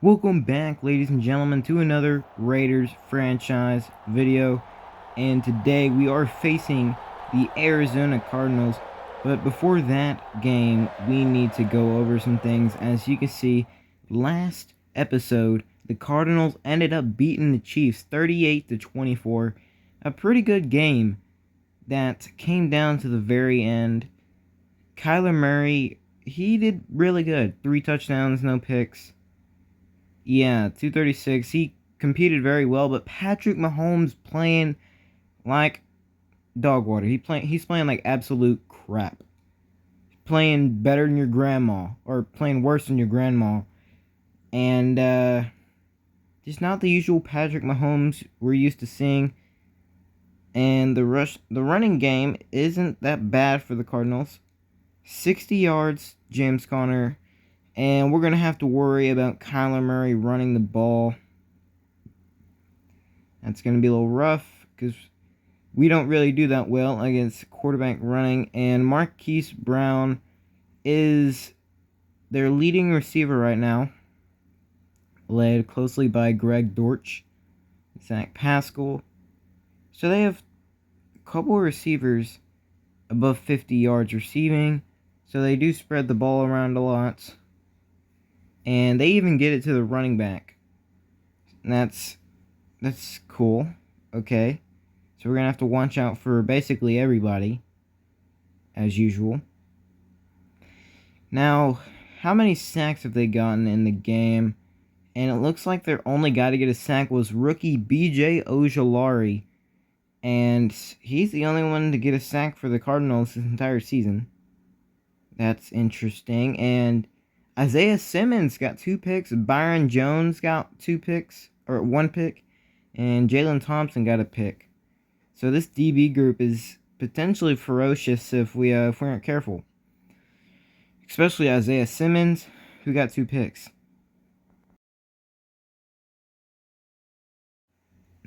Welcome back, ladies and gentlemen, to another Raiders franchise video. And today we are facing the Arizona Cardinals. But before that game, we need to go over some things. As you can see, last episode, the Cardinals ended up beating the Chiefs 38-24. A pretty good game that came down to the very end. Kyler Murray, he did really good. 3 touchdowns, no picks. Yeah, 236. He competed very well, but Patrick Mahomes playing like dog water. He's playing like absolute crap. Playing better than your grandma, or playing worse than your grandma. And just not the usual Patrick Mahomes we're used to seeing. And the running game isn't that bad for the Cardinals. 60 yards, James Conner. And we're going to have to worry about Kyler Murray running the ball. That's going to be a little rough because we don't really do that well against quarterback running. And Marquise Brown is their leading receiver right now, led closely by Greg Dortch, Zach Pascal. So they have a couple of receivers above 50 yards receiving. So they do spread the ball around a lot. And they even get it to the running back. And that's cool. Okay. So we're going to have to watch out for basically everybody, as usual. Now, how many sacks have they gotten in the game? And it looks like their only guy to get a sack was rookie B.J. Ojulari. And he's the only one to get a sack for the Cardinals this entire season. That's interesting. And Isaiah Simmons got 2 picks. Byron Jones got 2 picks, or 1 pick. And Jalen Thompson got a pick. So this DB group is potentially ferocious if we aren't careful. Especially Isaiah Simmons, who got 2 picks.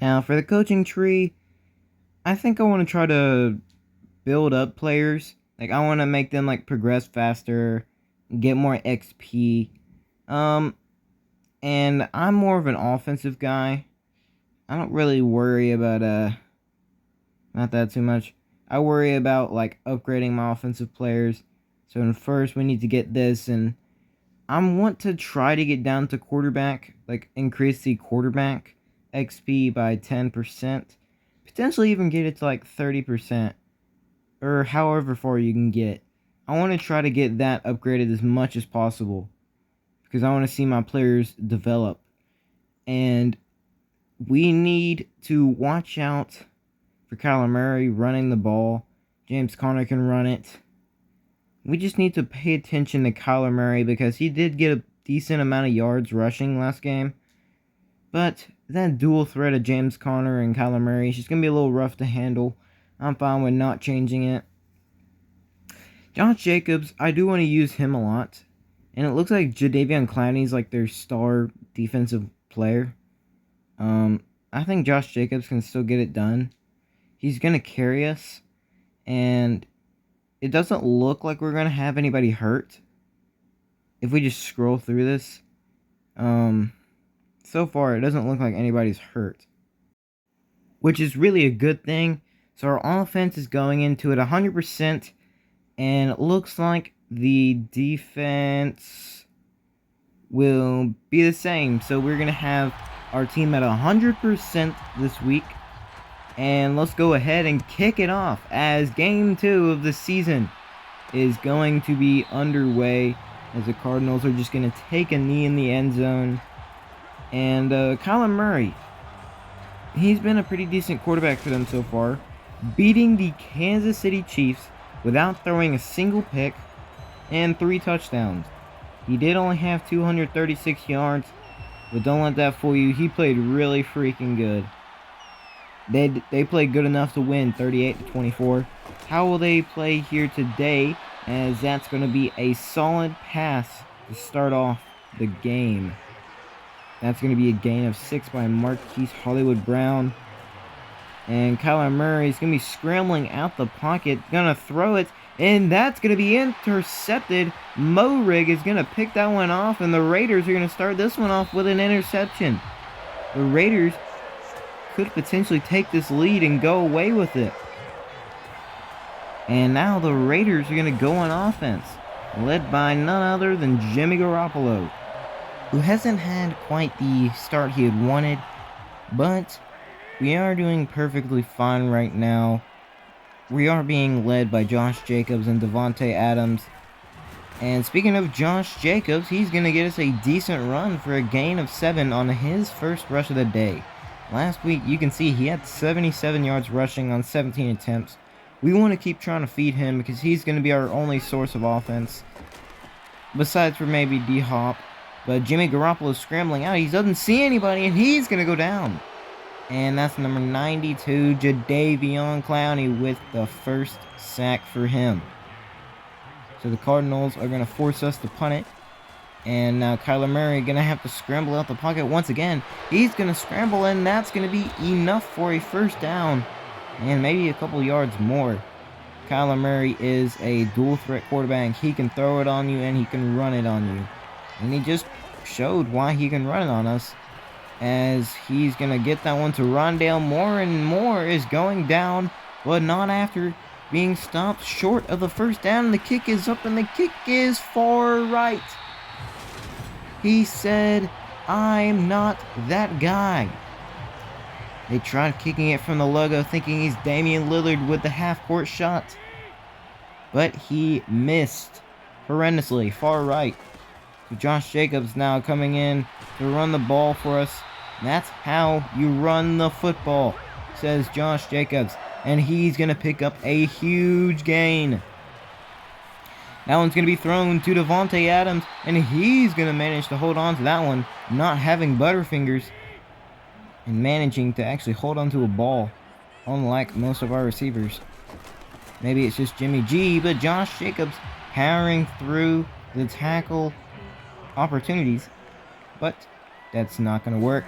Now for the coaching tree, I think I want to try to build up players. Like I want to make them like progress faster, get more XP. And I'm more of an offensive guy. I don't really worry about not that too much. I worry about like upgrading my offensive players. So first we need to get this, and I want to try to get down to quarterback, like increase the quarterback XP by 10%. Potentially even get it to like 30%. Or however far you can get. I want to try to get that upgraded as much as possible. Because I want to see my players develop. And we need to watch out for Kyler Murray running the ball. James Conner can run it. We just need to pay attention to Kyler Murray because he did get a decent amount of yards rushing last game. But that dual threat of James Conner and Kyler Murray is just going to be a little rough to handle. I'm fine with not changing it. Josh Jacobs, I do want to use him a lot. And it looks like Jadeveon Clowney's like their star defensive player. I think Josh Jacobs can still get it done. He's going to carry us. And it doesn't look like we're going to have anybody hurt. If we just scroll through this. So far, it doesn't look like anybody's hurt. Which is really a good thing. So our offense is going into it 100%. And it looks like the defense will be the same. So we're going to have our team at 100% this week. And let's go ahead and kick it off as Game 2 of the season is going to be underway. As the Cardinals are just going to take a knee in the end zone. And Kyler Murray, he's been a pretty decent quarterback for them so far, beating the Kansas City Chiefs without throwing a single pick and 3 touchdowns. He did only have 236 yards, but don't let that fool you. He played really freaking good. They played good enough to win 38-24. How will they play here today? As that's going to be a solid pass to start off the game. That's going to be a gain of 6 by Marquise Hollywood Brown. And Kyler Murray is going to be scrambling out the pocket. Going to throw it. And that's going to be intercepted. Morig is going to pick that one off, and the Raiders are going to start this one off with an interception. The Raiders could potentially take this lead and go away with it. And now the Raiders are going to go on offense, led by none other than Jimmy Garoppolo, who hasn't had quite the start he had wanted, but we are doing perfectly fine right now. We are being led by Josh Jacobs and Davante Adams. And speaking of Josh Jacobs, he's going to get us a decent run for a gain of 7 on his first rush of the day. Last week, you can see he had 77 yards rushing on 17 attempts. We want to keep trying to feed him because he's going to be our only source of offense, besides for maybe D-Hop. But Jimmy Garoppolo is scrambling out. He doesn't see anybody, and he's going to go down. And that's number 92, Jadeveon Clowney, with the first sack for him. So the Cardinals are going to force us to punt it. And now Kyler Murray going to have to scramble out the pocket once again. He's going to scramble, and that's going to be enough for a first down. And maybe a couple yards more. Kyler Murray is a dual-threat quarterback. He can throw it on you, and he can run it on you. And he just showed why he can run it on us, as he's going to get that one to Rondale Moore, and Moore is going down, but not after being stopped short of the first down. And the kick is up, and the kick is far right. He said, "I'm not that guy." They tried kicking it from the logo, thinking he's Damian Lillard with the half-court shot, but he missed horrendously, far right. So Josh Jacobs now coming in to run the ball for us. That's how you run the football, says Josh Jacobs. And he's going to pick up a huge gain. That one's going to be thrown to Davante Adams, and he's going to manage to hold on to that one, not having butterfingers, and managing to actually hold on to a ball, unlike most of our receivers. Maybe it's just Jimmy G, but Josh Jacobs powering through the tackle opportunities, but that's not going to work,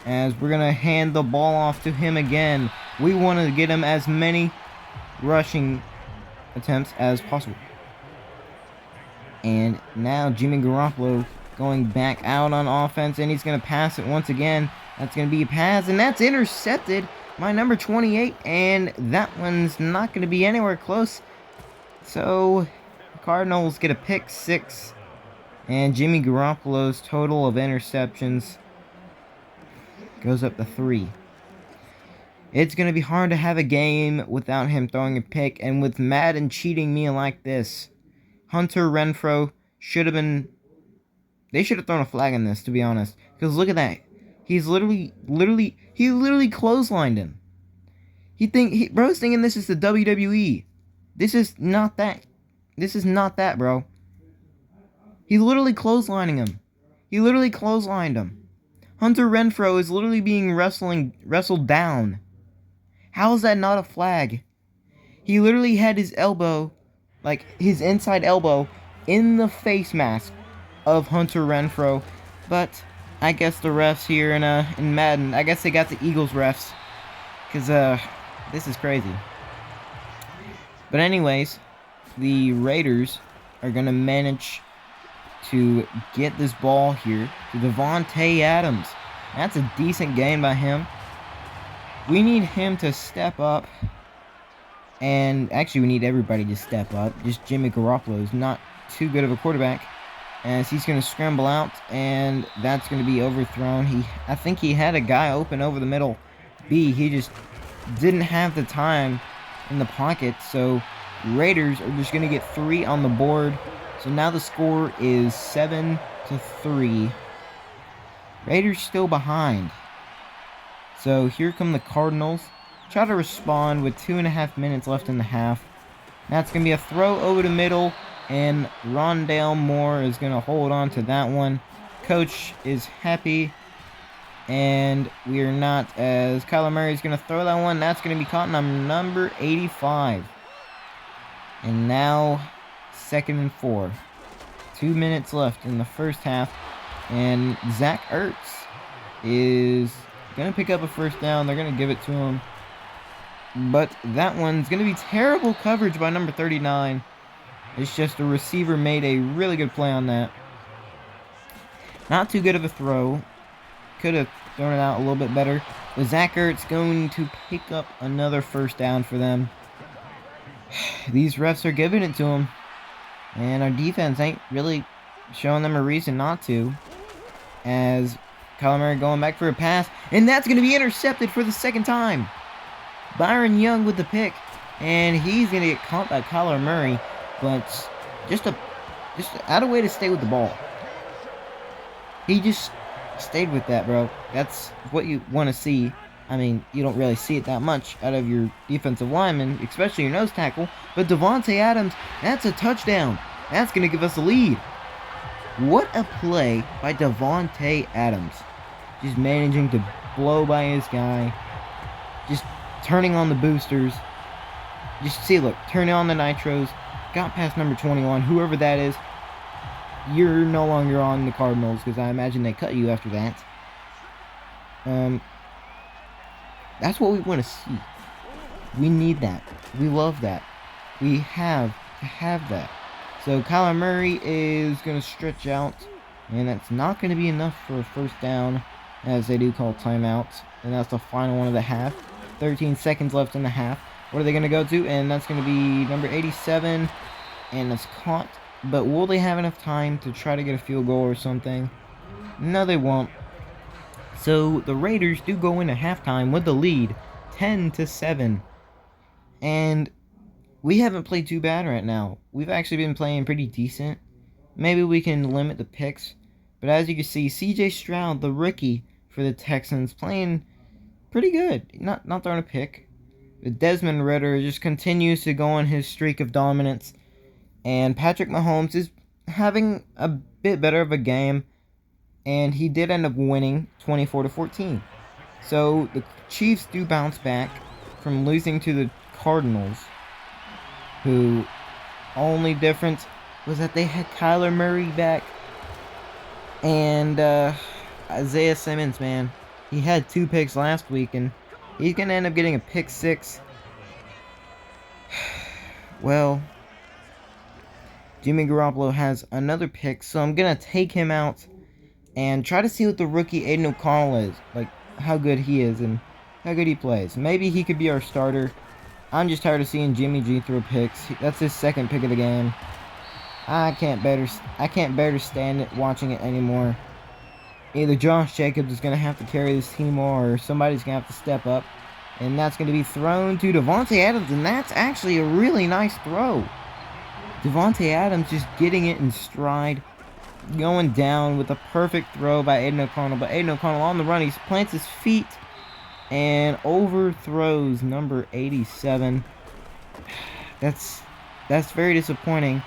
as we're going to hand the ball off to him again. We want to get him as many rushing attempts as possible. And now Jimmy Garoppolo going back out on offense, and he's going to pass it once again. That's going to be a pass, and that's intercepted by number 28, and that one's not going to be anywhere close. So the Cardinals get a pick 6, and Jimmy Garoppolo's total of interceptions goes up to 3. It's going to be hard to have a game without him throwing a pick, and with Madden cheating me like this. Hunter Renfrow should have been... They should have thrown a flag on this, to be honest. Because look at that. He's literally clotheslined him. Bro's thinking this is the WWE. This is not that. This is not that, bro. He's literally clotheslining him. He literally clotheslined him. Hunter Renfrow is literally being wrestled down. How is that not a flag? He literally had his elbow, like his inside elbow, in the face mask of Hunter Renfrow. But I guess the refs here in Madden, I guess they got the Eagles refs, because this is crazy. But anyways, the Raiders are going to manage to get this ball here to Davante Adams. That's a decent game by him. We need him to step up. And actually, we need everybody to step up. Just Jimmy Garoppolo is not too good of a quarterback, as he's going to scramble out, and that's going to be overthrown. I think he had a guy open over the middle. He just didn't have the time in the pocket, so Raiders are just going to get 3 on the board. So now the score is 7-3. Raiders still behind. So here come the Cardinals. Try to respond with 2.5 minutes left in the half. That's going to be a throw over the middle, and Rondale Moore is going to hold on to that one. Coach is happy, and we are not, as Kyler Murray is going to throw that one. That's going to be caught on number 85. And now 2nd and 4. 2 minutes left in the first half, and Zach Ertz is going to pick up a first down. They're going to give it to him. But that one's going to be terrible coverage by number 39. It's just the receiver made a really good play on that. Not too good of a throw. Could have thrown it out a little bit better. But Zach Ertz going to pick up another first down for them. These refs are giving it to them. And our defense ain't really showing them a reason not to. As Kyler Murray going back for a pass. And that's going to be intercepted for the second time. Byron Young with the pick. And he's going to get caught by Kyler Murray. But just out of way to stay with the ball. He just stayed with that, bro. That's what you want to see. I mean, you don't really see it that much out of your defensive lineman, especially your nose tackle. But Davante Adams, that's a touchdown. That's going to give us a lead. What a play by Davante Adams. Just managing to blow by his guy. Just turning on the boosters. Just see, look, turning on the nitros. Got past number 21, whoever that is. You're no longer on the Cardinals, because I imagine they cut you after that. That's what we want to see. We need that. We love that. We have to have that. So Kyler Murray is going to stretch out, and that's not going to be enough for a first down, as they do call timeouts. And that's the final one of the half. 13 seconds left in the half. What are they going to go to? And that's going to be number 87, and it's caught. But will they have enough time to try to get a field goal or something? No, they won't. So the Raiders do go into halftime with the lead, 10-7. And we haven't played too bad right now. We've actually been playing pretty decent. Maybe we can limit the picks. But as you can see, C.J. Stroud, the rookie for the Texans, playing pretty good. Not throwing a pick. But Desmond Ridder just continues to go on his streak of dominance. And Patrick Mahomes is having a bit better of a game. And he did end up winning 24-14. So the Chiefs do bounce back from losing to the Cardinals, who only difference was that they had Kyler Murray back. And Isaiah Simmons, man, he had 2 picks last week, and he's going to end up getting a pick 6. Well, Jimmy Garoppolo has another pick, so I'm going to take him out and try to see what the rookie Aiden O'Connell is, like how good he is and how good he plays. Maybe he could be our starter. I'm just tired of seeing Jimmy G throw picks. That's his second pick of the game. I can't bear to stand it, watching it anymore. Either Josh Jacobs is going to have to carry this team, or somebody's going to have to step up. And that's going to be thrown to Davante Adams, and that's actually a really nice throw. Davante Adams just getting it in stride, going down with a perfect throw by Aiden O'Connell. But Aiden O'Connell on the run, he plants his feet and overthrows number 87. That's very disappointing,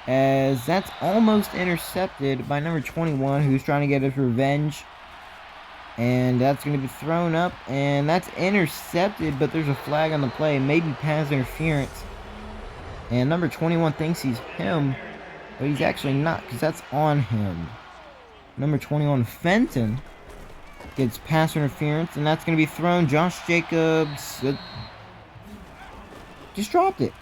as that's almost intercepted by number 21, who's trying to get his revenge. And that's going to be thrown up, and that's intercepted, but there's a flag on the play, maybe pass interference. And number 21 thinks he's him, but he's actually not, because that's on him. Number 21, Fenton, gets pass interference, and that's going to be thrown. Josh Jacobs just dropped it.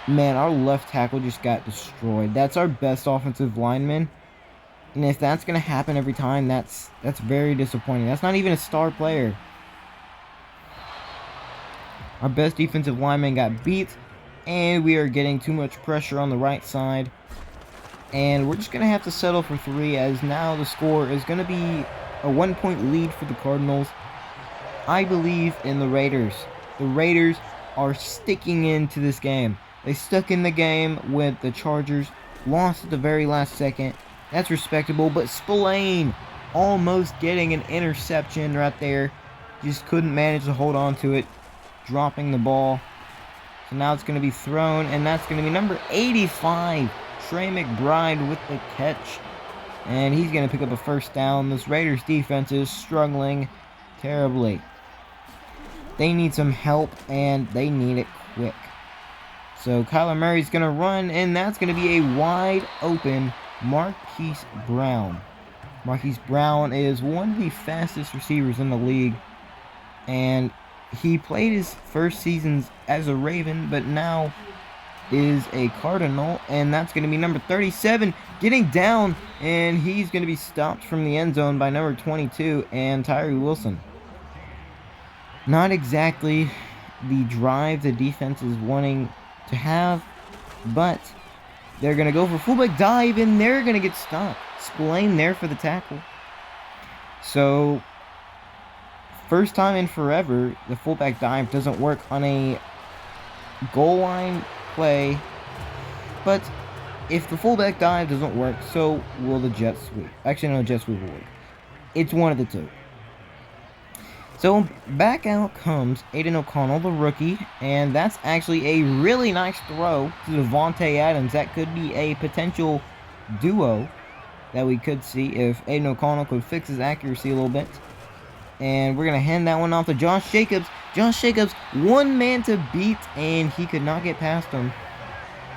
Man, our left tackle just got destroyed. That's our best offensive lineman. And if that's going to happen every time, that's very disappointing. That's not even a star player. Our best defensive lineman got beat, and we are getting too much pressure on the right side. And we're just going to have to settle for 3, as now the score is going to be a 1-point lead for the Cardinals. I believe in the Raiders. The Raiders are sticking into this game. They stuck in the game with the Chargers, lost at the very last second. That's respectable, but Spillane almost getting an interception right there. Just couldn't manage to hold on to it, dropping the ball. So now it's going to be thrown, and that's going to be number 85, Trey McBride with the catch. And he's going to pick up a first down. This Raiders defense is struggling terribly. They need some help, and they need it quick. So Kyler Murray's going to run, and that's going to be a wide open Marquise Brown. Marquise Brown is one of the fastest receivers in the league. And he played his first seasons as a Raven, but now is a Cardinal, and that's going to be number 37 getting down, and he's going to be stopped from the end zone by number 22 and Tyree Wilson. Not exactly the drive the defense is wanting to have, but they're going to go for fullback dive, and they're going to get stopped. Spillane there for the tackle. So, first time in forever, the fullback dive doesn't work on a goal line play, but if the fullback dive doesn't work, so will the jet sweep. Actually, no, jet sweep will work. It's one of the two. So back out comes Aiden O'Connell, the rookie, and that's actually a really nice throw to Devontae Adams. That could be a potential duo that we could see if Aiden O'Connell could fix his accuracy a little bit. And we're going to hand that one off to Josh Jacobs. Josh Jacobs, one man to beat, and he could not get past him.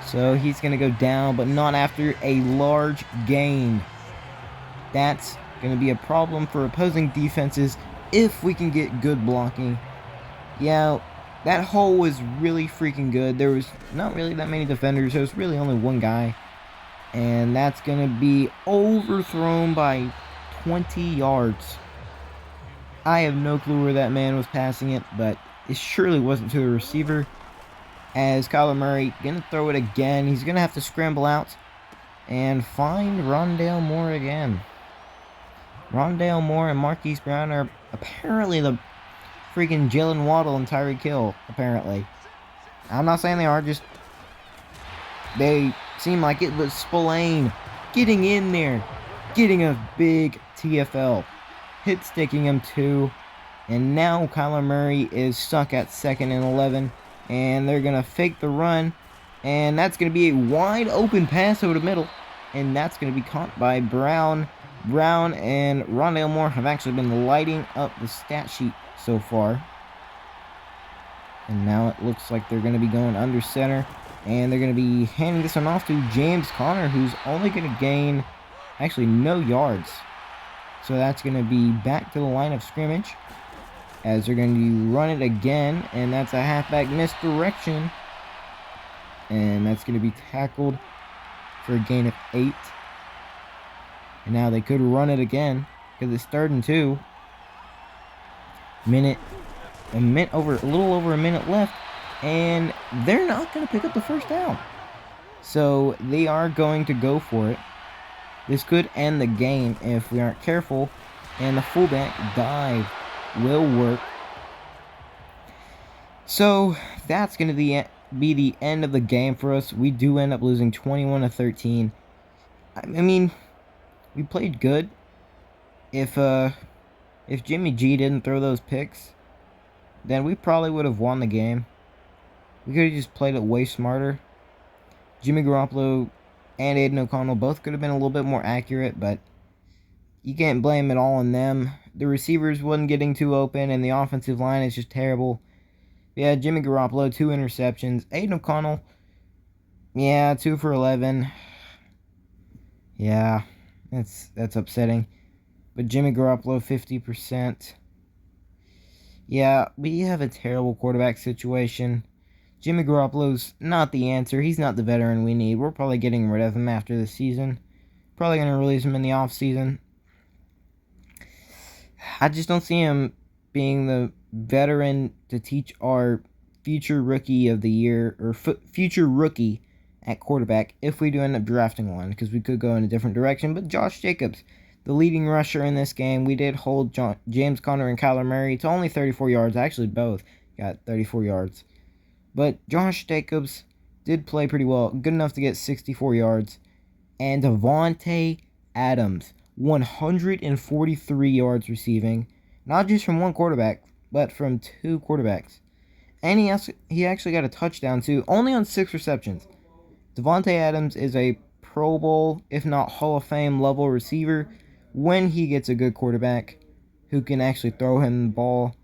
So he's going to go down, but not after a large gain. That's going to be a problem for opposing defenses if we can get good blocking. Yeah, that hole was really freaking good. There was not really that many defenders. There was really only one guy. And that's going to be overthrown by 20 yards. I have no clue where that man was passing it, but it surely wasn't to the receiver. As Kyler Murray going to throw it again. He's going to have to scramble out and find Rondale Moore again. Rondale Moore and Marquise Brown are apparently the freaking Jalen Waddle and Tyreek Hill, apparently. I'm not saying they are, just they seem like it was Spillane getting in there, getting a big TFL, hit sticking him too, and now Kyler Murray is stuck at 2nd and 11, and they're going to fake the run, and that's going to be a wide open pass over the middle, and that's going to be caught by Brown. Brown and Rondale Moore have actually been lighting up the stat sheet so far. And now it looks like they're going to be going under center. And they're going to be handing this one off to James Conner, who's only going to gain actually no yards. So that's going to be back to the line of scrimmage. As they're going to run it again. And that's a halfback misdirection. And that's going to be tackled for a gain of 8. And now they could run it again because it's 3rd and 2. A little over a minute left, and they're not going to pick up the first down. So they are going to go for it. This could end the game if we aren't careful, and the fullback dive will work. So that's going to be the end of the game for us. We do end up losing 21-13. I mean, we played good. If Jimmy G didn't throw those picks, then we probably would have won the game. We could have just played it way smarter. Jimmy Garoppolo and Aiden O'Connell both could have been a little bit more accurate, but you can't blame it all on them. The receivers wasn't getting too open, and the offensive line is just terrible. Yeah, Jimmy Garoppolo, 2 interceptions. Aiden O'Connell, yeah, 2 for 11. Yeah. That's upsetting. But Jimmy Garoppolo, 50%. Yeah, we have a terrible quarterback situation. Jimmy Garoppolo's not the answer. He's not the veteran we need. We're probably getting rid of him after the season. Probably going to release him in the offseason. I just don't see him being the veteran to teach our future rookie of the year, or future rookie at quarterback, if we do end up drafting one, because we could go in a different direction. But Josh Jacobs, the leading rusher in this game, we did hold James Conner and Kyler Murray to only 34 yards. Actually, both got 34 yards. But Josh Jacobs did play pretty well, good enough to get 64 yards. And Devontae Adams, 143 yards receiving, not just from one quarterback, but from 2 quarterbacks. And he actually got a touchdown too, only on 6 receptions. Devontae Adams is a Pro Bowl, if not Hall of Fame level receiver, when he gets a good quarterback who can actually throw him the ball.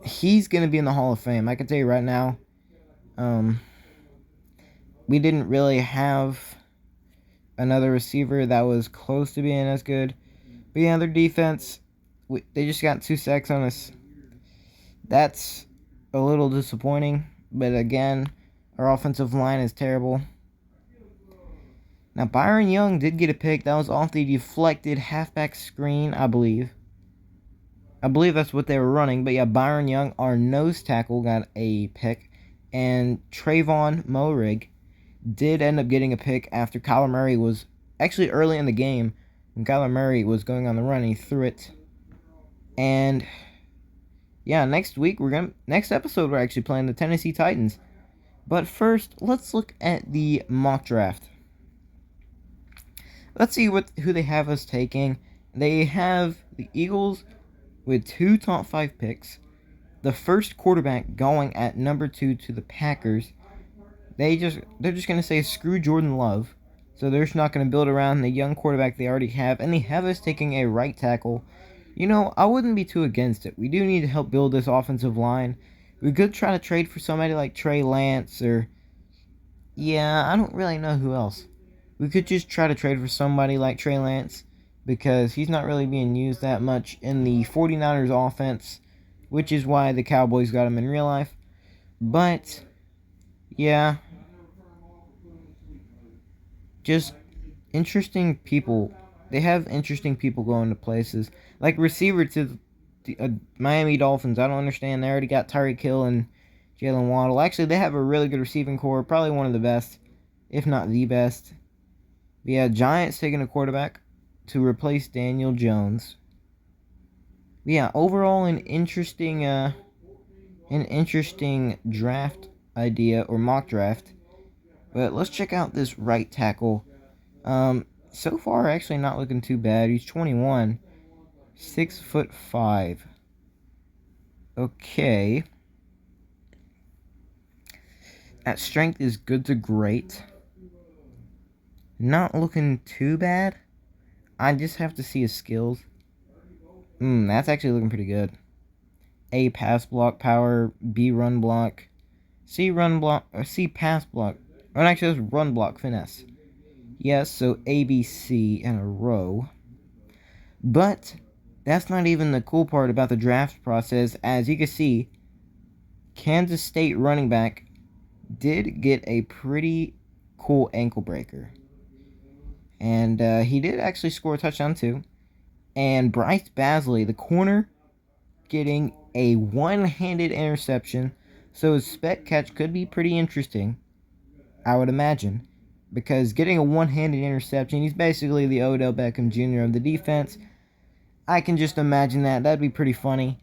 He's going to be in the Hall of Fame. I can tell you right now. We didn't really have another receiver that was close to being as good. But yeah, their defense, they just got 2 sacks on us. That's a little disappointing, but again, our offensive line is terrible. Now, Byron Young did get a pick. That was off the deflected halfback screen, I believe. I believe that's what they were running. But yeah, Byron Young, our nose tackle, got a pick. And Trayvon Moehrig did end up getting a pick after Kyler Murray was actually early in the game. When Kyler Murray was going on the run, he threw it. And yeah, next episode, we're actually playing the Tennessee Titans. But first, let's look at the mock draft. Let's see who they have us taking. They have the Eagles with 2 top 5 picks. The first quarterback going at number 2 to the Packers. They're just going to say screw Jordan Love. So they're just not going to build around the young quarterback they already have. And they have us taking a right tackle. You know, I wouldn't be too against it. We do need to help build this offensive line. We could try to trade for somebody like Trey Lance or... Yeah, I don't really know who else. We could just try to trade for somebody like Trey Lance because he's not really being used that much in the 49ers offense, which is why the Cowboys got him in real life. But, yeah, just interesting people. They have interesting people going to places. Like receiver to the Miami Dolphins. I don't understand. They already got Tyreek Hill and Jalen Waddle. Actually, they have a really good receiving core. Probably one of the best, if not the best. But yeah, Giants taking a quarterback to replace Daniel Jones. But yeah, overall an interesting draft idea or mock draft. But let's check out this right tackle. So far actually not looking too bad. He's 21, 6'5". Okay. That strength is good to great. Not looking too bad. I just have to see his skills. That's actually looking pretty good. A, pass block power. B, run block. C, run block. Or C, pass block. Or actually, that's run block finesse. Yes, so A, B, C in a row. But that's not even the cool part about the draft process. As you can see, Kansas State running back did get a pretty cool ankle breaker. And he did actually score a touchdown too. And Bryce Basley, the corner, getting a one-handed interception. So his spec catch could be pretty interesting, I would imagine. Because getting a one-handed interception, he's basically the Odell Beckham Jr. of the defense. I can just imagine that. That'd be pretty funny.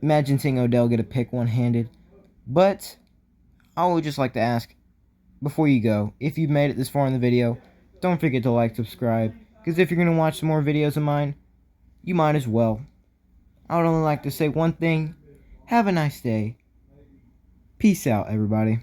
Imagine seeing Odell get a pick one-handed. But I would just like to ask, before you go, if you've made it this far in the video, don't forget to like, subscribe. Because if you're going to watch some more videos of mine, you might as well. I would only like to say one thing. Have a nice day. Peace out, everybody.